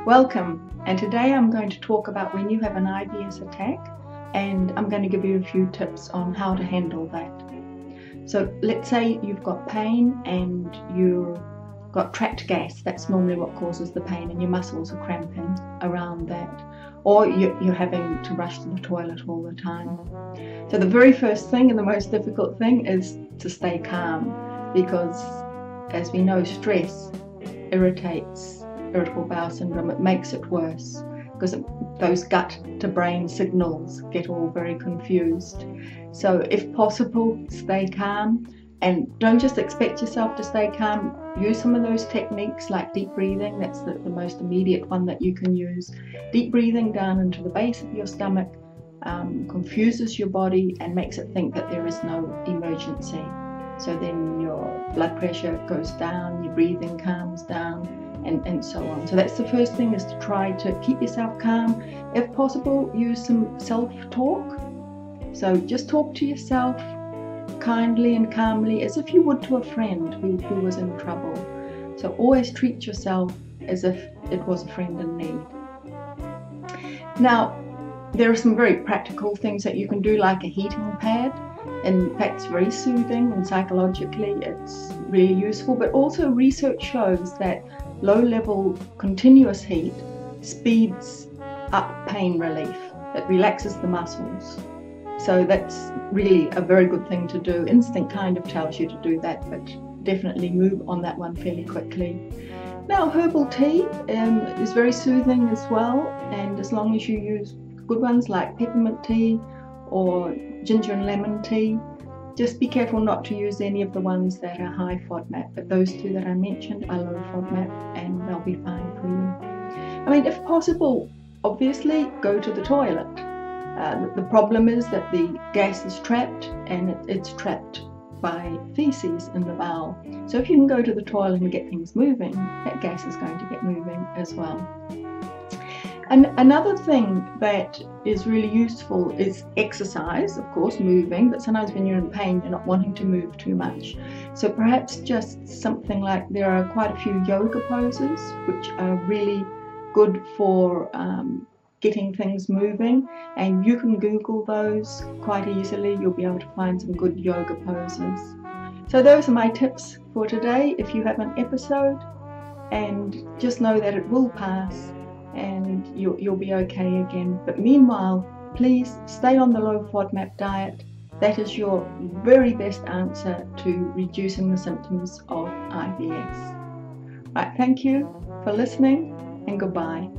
Welcome, and today I'm going to talk about when you have an IBS attack, and I'm going to give you a few tips on how to handle that. So let's say you've got pain and you've got trapped gas. That's normally what causes the pain, and your muscles are cramping around that, or you're having to rush to the toilet all the time. So the very first thing and the most difficult thing is to stay calm, because as we know, stress irritates irritable bowel syndrome. It makes it worse because those gut to brain signals get all very confused. So if possible, stay calm, and don't just expect yourself to stay calm. Use some of those techniques like deep breathing. That's the most immediate one that you can use. Deep breathing down into the base of your stomach confuses your body and makes it think that there is no emergency. So then your blood pressure goes down, your breathing calms down, and so on. So that's the first thing, is to try to keep yourself calm. If possible, use some self-talk. So just talk to yourself kindly and calmly, as if you would to a friend who was in trouble. So always treat yourself as if it was a friend in need. Now, there are some very practical things that you can do, like a heating pad. In fact, it's very soothing, and psychologically it's really useful. But also research shows that low-level continuous heat speeds up pain relief. It relaxes the muscles. So that's really a very good thing to do. Instinct kind of tells you to do that, but definitely move on that one fairly quickly. Now, herbal tea is very soothing as well, and as long as you use good ones like peppermint tea or ginger and lemon tea, just be careful not to use any of the ones that are high FODMAP, but those two that I mentioned are low FODMAP, and they'll be fine for you. I mean, if possible, obviously go to the toilet. The problem is that the gas is trapped, and it's trapped by feces in the bowel. So if you can go to the toilet and get things moving, that gas is going to get moving as well. And another thing that is really useful is exercise, of course, moving, but sometimes when you're in pain, you're not wanting to move too much. So perhaps just something like, there are quite a few yoga poses which are really good for getting things moving, and you can Google those quite easily. You'll be able to find some good yoga poses. So those are my tips for today. If you have an episode, and just know that it will pass, and you'll be okay again. But meanwhile, please stay on the low FODMAP diet. That is your very best answer to reducing the symptoms of IBS. Right, thank you for listening, and goodbye.